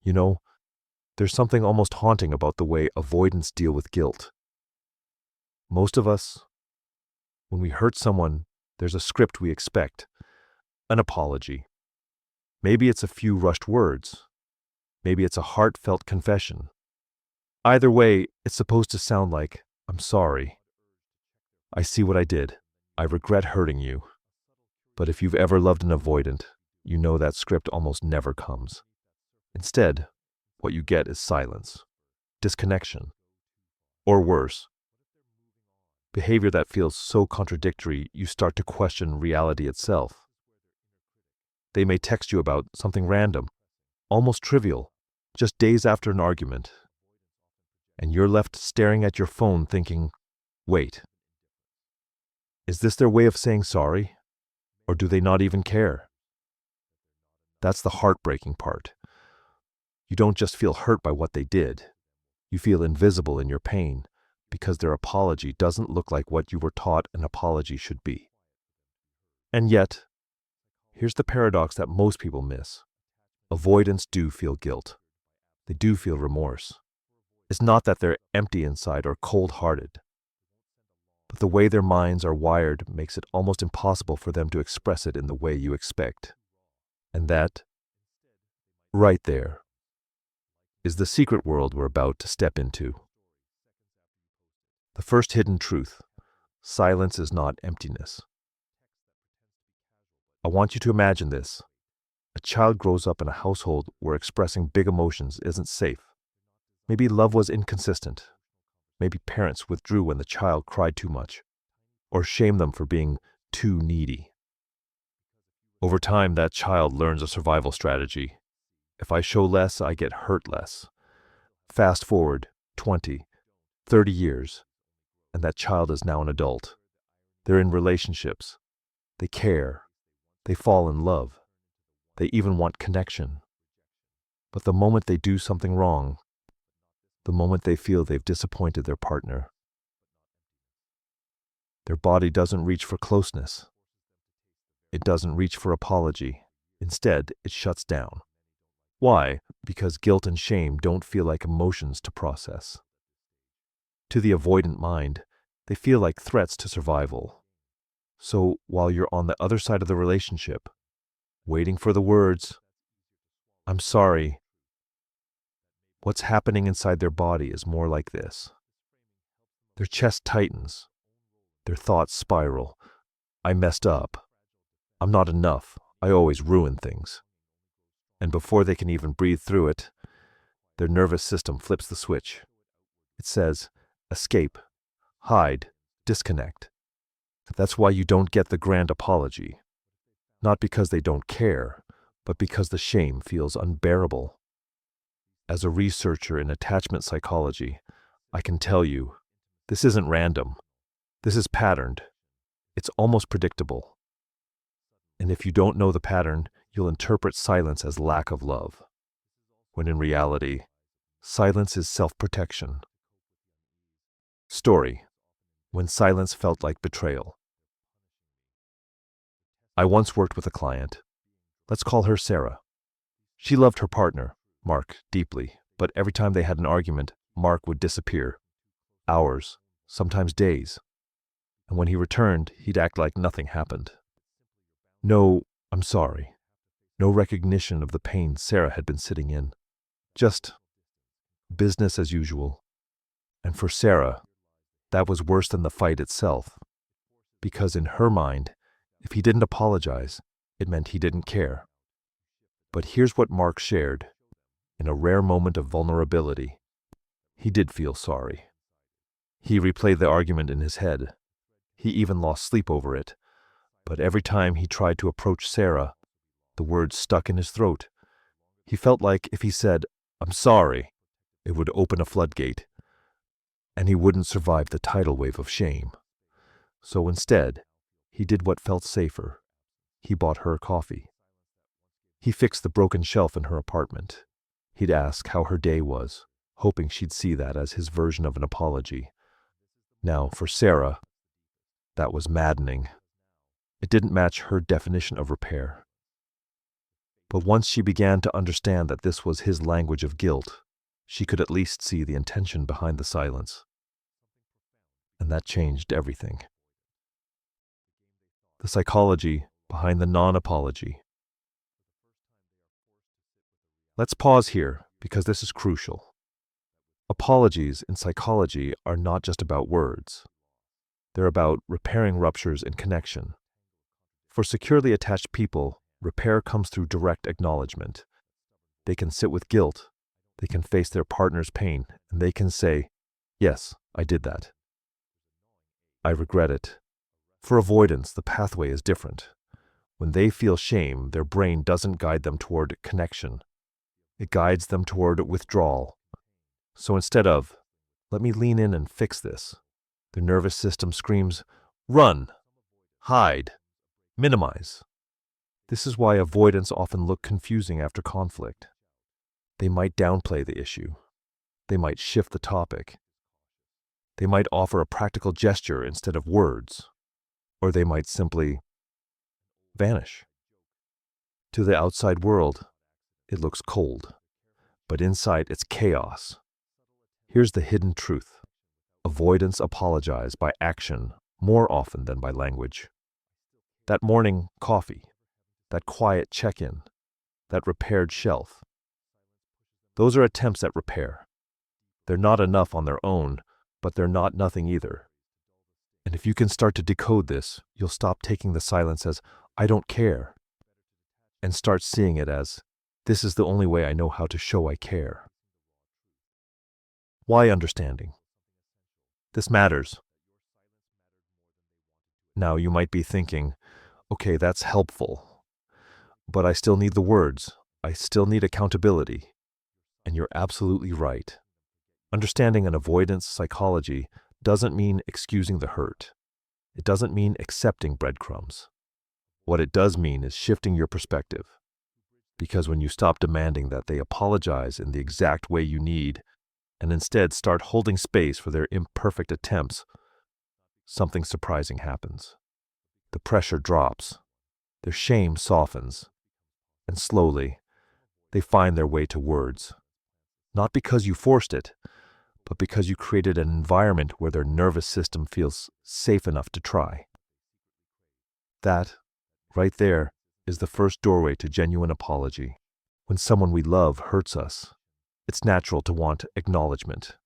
You know, there's something almost haunting about the way avoidants deal with guilt. Most of us, when we hurt someone, there's a script we expect, an apology. Maybe it's a few rushed words. Maybe it's a heartfelt confession. Either way, it's supposed to sound like, "I'm sorry. I see what I did. I regret hurting you." But if you've ever loved an avoidant, you know that script almost never comes. Instead, what you get is silence, disconnection, or worse, behavior that feels so contradictory you start to question reality itself. They may text you about something random, almost trivial, just days after an argument, and you're left staring at your phone thinking, wait, is this their way of saying sorry? Or do they not even care? That's the heartbreaking part. You don't just feel hurt by what they did. You feel invisible in your pain because their apology doesn't look like what you were taught an apology should be. And yet, here's the paradox that most people miss. Avoidants do feel guilt. They do feel remorse. It's not that they're empty inside or cold-hearted, but the way their minds are wired makes it almost impossible for them to express it in the way you expect. And that, right there, is the secret world we're about to step into. The first hidden truth: silence is not emptiness. I want you to imagine this. A child grows up in a household where expressing big emotions isn't safe. Maybe love was inconsistent. Maybe parents withdrew when the child cried too much, or shamed them for being too needy. Over time, that child learns a survival strategy. If I show less, I get hurt less. Fast forward 20, 30 years, and that child is now an adult. They're in relationships. They care. They fall in love. They even want connection. But the moment they do something wrong, the moment they feel they've disappointed their partner, their body doesn't reach for closeness. It doesn't reach for apology. Instead, it shuts down. Why? Because guilt and shame don't feel like emotions to process. To the avoidant mind, they feel like threats to survival. So while you're on the other side of the relationship, waiting for the words, "I'm sorry," what's happening inside their body is more like this. Their chest tightens. Their thoughts spiral. "I messed up. I'm not enough. I always ruin things." And before they can even breathe through it, their nervous system flips the switch. It says, escape, hide, disconnect. That's why you don't get the grand apology. Not because they don't care, but because the shame feels unbearable. As a researcher in attachment psychology, I can tell you, this isn't random. This is patterned. It's almost predictable. And if you don't know the pattern, you'll interpret silence as lack of love, when in reality, silence is self-protection. Story: when silence felt like betrayal. I once worked with a client. Let's call her Sarah. She loved her partner, Mark, deeply, but every time they had an argument, Mark would disappear. Hours, sometimes days. And when he returned, he'd act like nothing happened. No, "I'm sorry." No recognition of the pain Sarah had been sitting in. Just business as usual. And for Sarah, that was worse than the fight itself. Because in her mind, if he didn't apologize, it meant he didn't care. But here's what Mark shared. In a rare moment of vulnerability, he did feel sorry. He replayed the argument in his head. He even lost sleep over it. But every time he tried to approach Sarah, the words stuck in his throat. He felt like if he said, "I'm sorry," it would open a floodgate, and he wouldn't survive the tidal wave of shame. So instead, he did what felt safer. He bought her coffee. He fixed the broken shelf in her apartment. He'd ask how her day was, hoping she'd see that as his version of an apology. Now, for Sarah, that was maddening. It didn't match her definition of repair. But once she began to understand that this was his language of guilt, she could at least see the intention behind the silence. And that changed everything. The psychology behind the non-apology. Let's pause here because this is crucial. Apologies in psychology are not just about words. They're about repairing ruptures in connection. For securely attached people, repair comes through direct acknowledgement. They can sit with guilt, they can face their partner's pain, and they can say, "Yes, I did that. I regret it." For avoidance, the pathway is different. When they feel shame, their brain doesn't guide them toward connection. It guides them toward withdrawal. So instead of, "Let me lean in and fix this," their nervous system screams, "Run, hide, minimize." This is why avoidants often look confusing after conflict. They might downplay the issue. They might shift the topic. They might offer a practical gesture instead of words. Or they might simply vanish. To the outside world, it looks cold. But inside, it's chaos. Here's the hidden truth. Avoidants apologize by action more often than by language. That morning coffee, that quiet check-in, that repaired shelf. Those are attempts at repair. They're not enough on their own, but they're not nothing either. And if you can start to decode this, you'll stop taking the silence as, "I don't care," and start seeing it as, "This is the only way I know how to show I care." Why understanding? This matters. Now you might be thinking, okay, that's helpful, but I still need the words. I still need accountability. And you're absolutely right. Understanding an avoidance psychology doesn't mean excusing the hurt. It doesn't mean accepting breadcrumbs. What it does mean is shifting your perspective. Because when you stop demanding that they apologize in the exact way you need, and instead start holding space for their imperfect attempts, something surprising happens. The pressure drops, their shame softens, and slowly, they find their way to words. Not because you forced it, but because you created an environment where their nervous system feels safe enough to try. That, right there, is the first doorway to genuine apology. When someone we love hurts us, it's natural to want acknowledgement.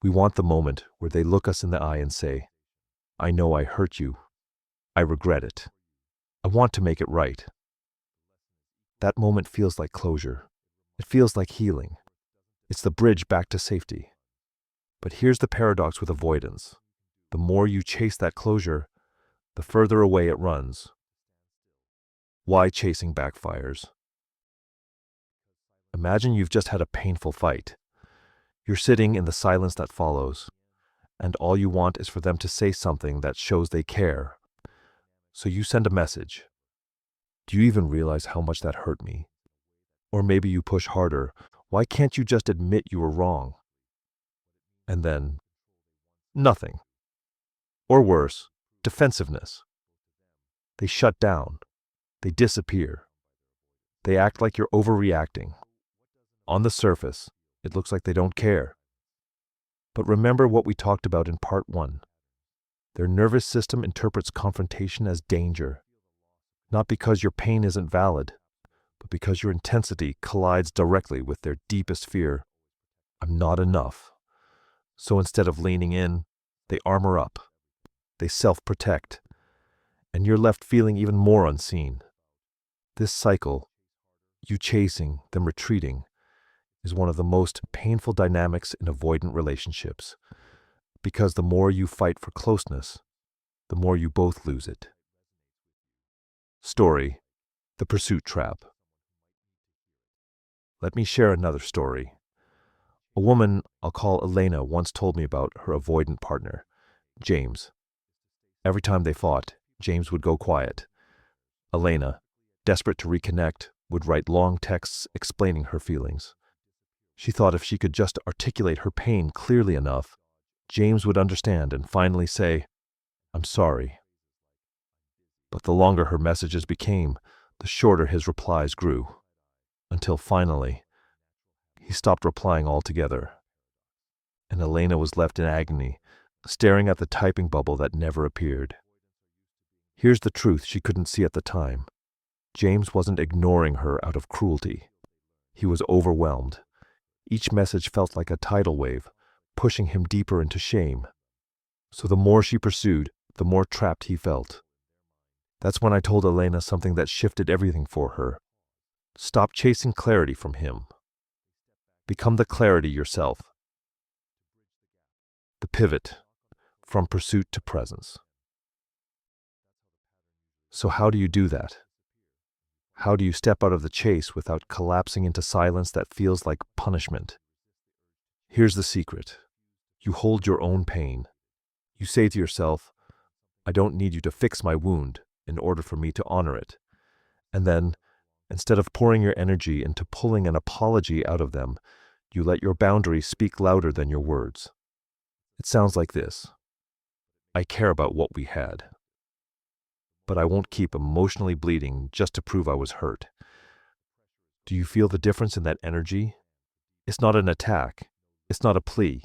We want the moment where they look us in the eye and say, "I know I hurt you. I regret it. I want to make it right." That moment feels like closure. It feels like healing. It's the bridge back to safety. But here's the paradox with avoidance. The more you chase that closure, the further away it runs. Why chasing backfires? Imagine you've just had a painful fight. You're sitting in the silence that follows, and all you want is for them to say something that shows they care. So you send a message. "Do you even realize how much that hurt me?" Or maybe you push harder. "Why can't you just admit you were wrong?" And then, nothing. Or worse, defensiveness. They shut down. They disappear. They act like you're overreacting. On the surface, it looks like they don't care. But remember what we talked about in part 1. Their nervous system interprets confrontation as danger. Not because your pain isn't valid, but because your intensity collides directly with their deepest fear. I'm not enough. So instead of leaning in, they armor up. They self-protect. And you're left feeling even more unseen. This cycle, you chasing, them retreating, is one of the most painful dynamics in avoidant relationships. Because the more you fight for closeness, the more you both lose it. Story: The Pursuit Trap. Let me share another story. A woman I'll call Elena once told me about her avoidant partner, James. Every time they fought, James would go quiet. Elena, desperate to reconnect, would write long texts explaining her feelings. She thought if she could just articulate her pain clearly enough, James would understand and finally say, "I'm sorry." But the longer her messages became, the shorter his replies grew, until finally, he stopped replying altogether, and Elena was left in agony, staring at the typing bubble that never appeared. Here's the truth she couldn't see at the time. James wasn't ignoring her out of cruelty. He was overwhelmed. Each message felt like a tidal wave, pushing him deeper into shame. So the more she pursued, the more trapped he felt. That's when I told Elena something that shifted everything for her. Stop chasing clarity from him. Become the clarity yourself. The pivot from pursuit to presence. So how do you do that? How do you step out of the chase without collapsing into silence that feels like punishment? Here's the secret. You hold your own pain. You say to yourself, I don't need you to fix my wound in order for me to honor it. And then, instead of pouring your energy into pulling an apology out of them, you let your boundaries speak louder than your words. It sounds like this. I care about what we had, but I won't keep emotionally bleeding just to prove I was hurt. Do you feel the difference in that energy? It's not an attack. It's not a plea.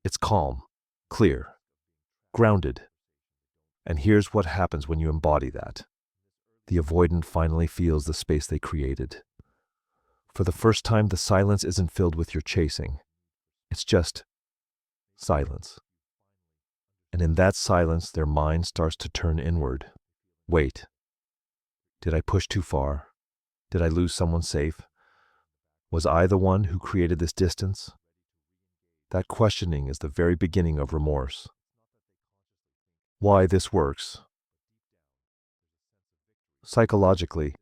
It's calm, clear, grounded. And here's what happens when you embody that. The avoidant finally feels the space they created. For the first time, the silence isn't filled with your chasing. It's just silence. And in that silence, their mind starts to turn inward. Wait. Did I push too far? Did I lose someone safe? Was I the one who created this distance? That questioning is the very beginning of remorse. Why this works? Psychologically,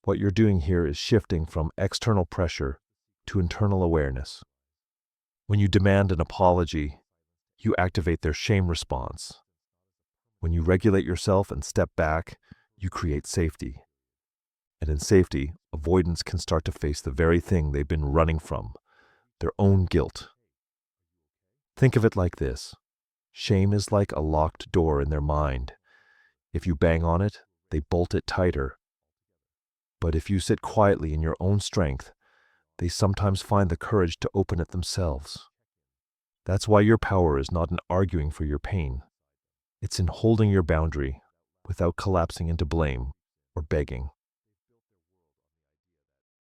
what you're doing here is shifting from external pressure to internal awareness. When you demand an apology, you activate their shame response. When you regulate yourself and step back, you create safety. And in safety, avoidants can start to face the very thing they've been running from, their own guilt. Think of it like this. Shame is like a locked door in their mind. If you bang on it, they bolt it tighter. But if you sit quietly in your own strength, they sometimes find the courage to open it themselves. That's why your power is not in arguing for your pain. It's in holding your boundary without collapsing into blame or begging.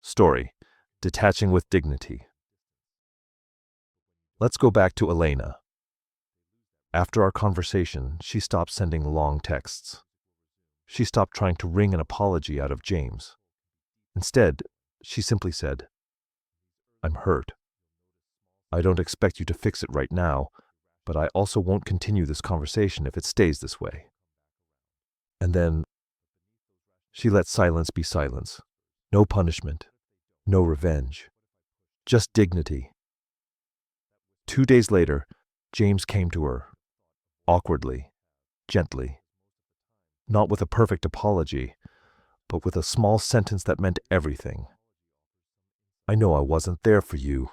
Story: detaching with dignity. Let's go back to Elena. After our conversation, she stopped sending long texts. She stopped trying to wring an apology out of James. Instead, she simply said, I'm hurt. I don't expect you to fix it right now, but I also won't continue this conversation if it stays this way. And then she let silence be silence. No punishment, no revenge, just dignity. 2 days later, James came to her, awkwardly, gently. Not with a perfect apology, but with a small sentence that meant everything. I know I wasn't there for you.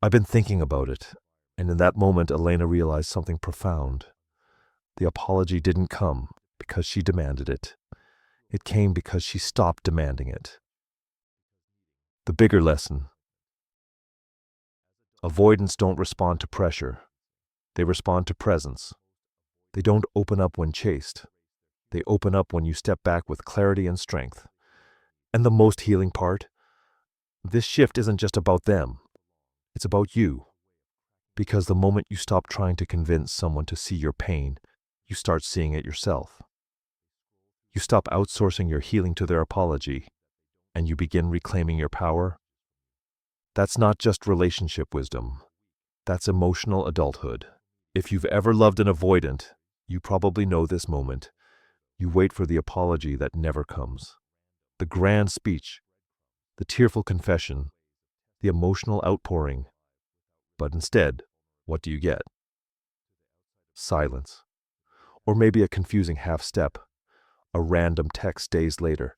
I've been thinking about it, and in that moment Elena realized something profound. The apology didn't come because she demanded it. It came because she stopped demanding it. The bigger lesson: avoidants don't respond to pressure. They respond to presence. They don't open up when chased. They open up when you step back with clarity and strength. And the most healing part? This shift isn't just about them. It's about you. Because the moment you stop trying to convince someone to see your pain, you start seeing it yourself. You stop outsourcing your healing to their apology, and you begin reclaiming your power. That's not just relationship wisdom. That's emotional adulthood. If you've ever loved an avoidant, you probably know this moment. You wait for the apology that never comes. The grand speech, the tearful confession, the emotional outpouring. But instead, what do you get? Silence. Or maybe a confusing half-step, a random text days later,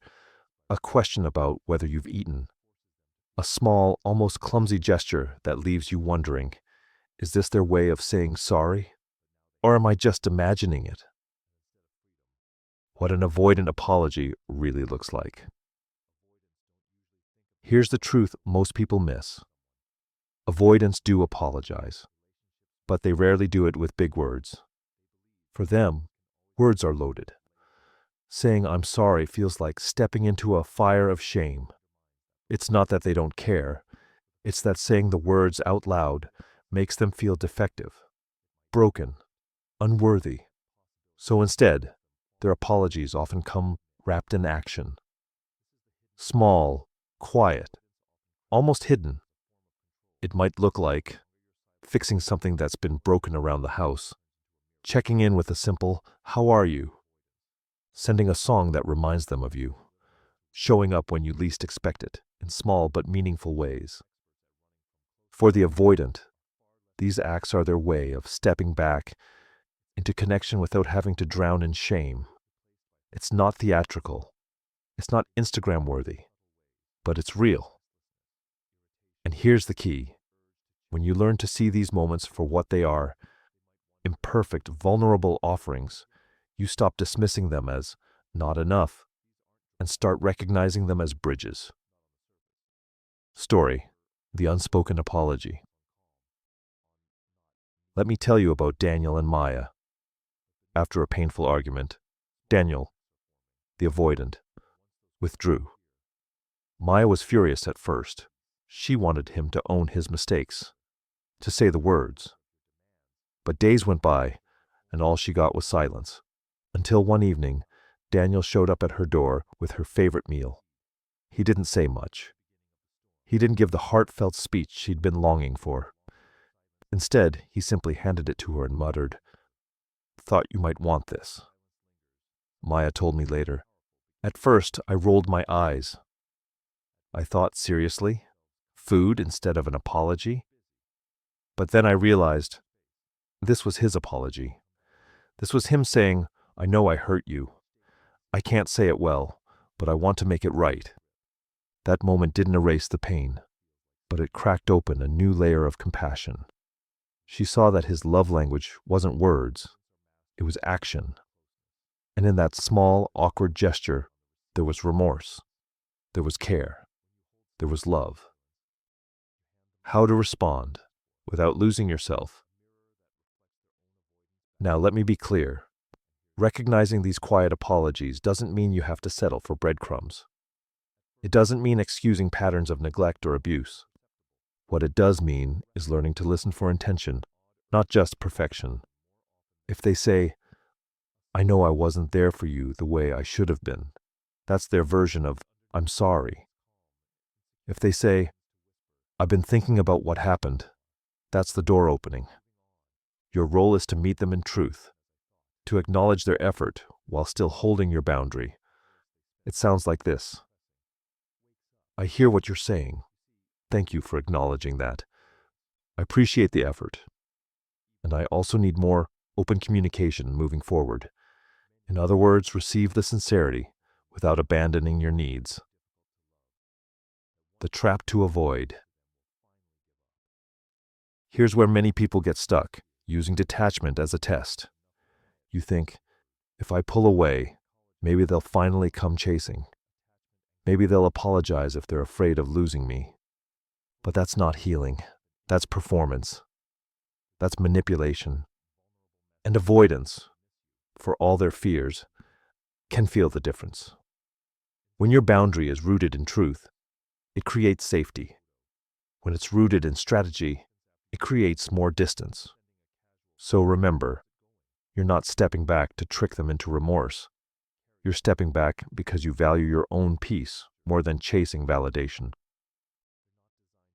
a question about whether you've eaten, a small, almost clumsy gesture that leaves you wondering, is this their way of saying sorry? Or am I just imagining it? what an avoidant apology really looks like. Here's the truth most people miss. Avoidants do apologize, but they rarely do it with big words. For them, words are loaded. Saying I'm sorry feels like stepping into a fire of shame. It's not that they don't care, it's that saying the words out loud makes them feel defective, broken, unworthy. So instead, their apologies often come wrapped in action. Small, quiet, almost hidden. It might look like fixing something that's been broken around the house, checking in with a simple, "How are you?" Sending a song that reminds them of you, showing up when you least expect it, in small but meaningful ways. For the avoidant, these acts are their way of stepping back into connection without having to drown in shame. It's not theatrical, it's not Instagram worthy, but it's real. And here's the key. When you learn to see these moments for what they are, imperfect, vulnerable offerings, you stop dismissing them as not enough and start recognizing them as bridges. Story: the unspoken apology. Let me tell you about Daniel and Maya. After a painful argument, Daniel, the avoidant, withdrew. Maya was furious at first. She wanted him to own his mistakes, to say the words. But days went by, and all she got was silence. Until one evening, Daniel showed up at her door with her favorite meal. He didn't say much. He didn't give the heartfelt speech she'd been longing for. Instead, he simply handed it to her and muttered, "Thought you might want this." Maya told me later, "At first, I rolled my eyes. I thought, seriously? Food instead of an apology?" But then I realized this was his apology. This was him saying, "I know I hurt you. I can't say it well, but I want to make it right." That moment didn't erase the pain, but it cracked open a new layer of compassion. She saw that his love language wasn't words, it was action. And in that small, awkward gesture, there was remorse, there was care, there was love. How to respond without losing yourself. Now let me be clear. Recognizing these quiet apologies doesn't mean you have to settle for breadcrumbs. It doesn't mean excusing patterns of neglect or abuse. What it does mean is learning to listen for intention, not just perfection. If they say, "I know I wasn't there for you the way I should have been," that's their version of "I'm sorry." If they say, "I've been thinking about what happened," that's the door opening. Your role is to meet them in truth, to acknowledge their effort while still holding your boundary. It sounds like this: "I hear what you're saying. Thank you for acknowledging that. I appreciate the effort. And I also need more open communication moving forward. In other words, receive the sincerity without abandoning your needs." The trap to avoid. Here's where many people get stuck, using detachment as a test. You think, if I pull away, maybe they'll finally come chasing. Maybe they'll apologize if they're afraid of losing me. But that's not healing. That's performance. That's manipulation. And avoidance, for all their fears, can feel the difference. When your boundary is rooted in truth, it creates safety. When it's rooted in strategy, it creates more distance. So remember, you're not stepping back to trick them into remorse. You're stepping back because you value your own peace more than chasing validation.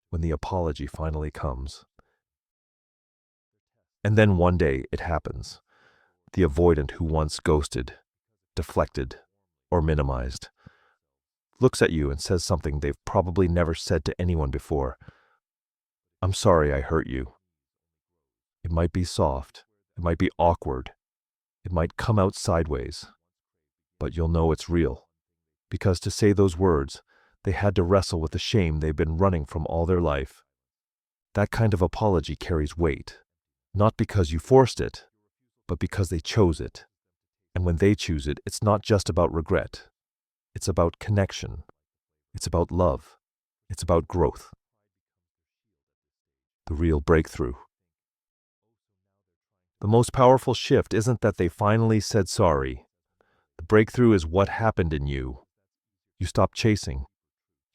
When the apology finally comes. And then one day it happens. The avoidant who once ghosted, deflected, or minimized looks at you and says something they've probably never said to anyone before. "I'm sorry I hurt you." It might be soft, it might be awkward, it might come out sideways, but you'll know it's real. Because to say those words, they had to wrestle with the shame they've been running from all their life. That kind of apology carries weight, not because you forced it, but because they chose it. And when they choose it, it's not just about regret. It's about connection. It's about love. It's about growth. The real breakthrough. The most powerful shift isn't that they finally said sorry. The breakthrough is what happened in you. You stopped chasing.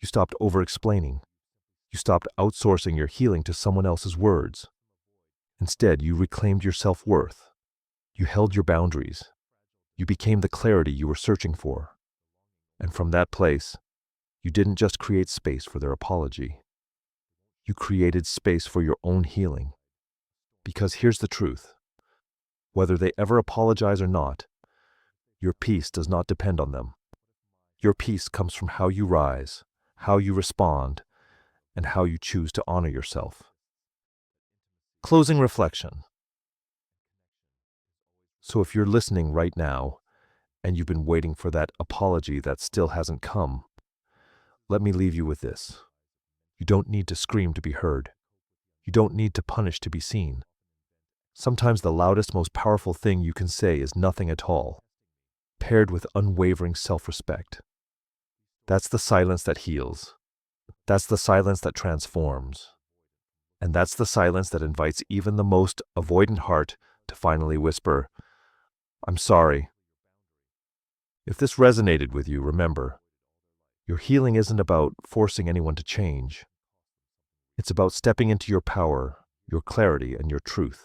You stopped over-explaining. You stopped outsourcing your healing to someone else's words. Instead, you reclaimed your self-worth. You held your boundaries. You became the clarity you were searching for. And from that place, you didn't just create space for their apology. You created space for your own healing. Because here's the truth. Whether they ever apologize or not, your peace does not depend on them. Your peace comes from how you rise, how you respond, and how you choose to honor yourself. Closing reflection. So if you're listening right now, and you've been waiting for that apology that still hasn't come, let me leave you with this. You don't need to scream to be heard. You don't need to punish to be seen. Sometimes the loudest, most powerful thing you can say is nothing at all, paired with unwavering self-respect. That's the silence that heals. That's the silence that transforms. And that's the silence that invites even the most avoidant heart to finally whisper, "I'm sorry." If this resonated with you, remember, your healing isn't about forcing anyone to change. It's about stepping into your power, your clarity, and your truth.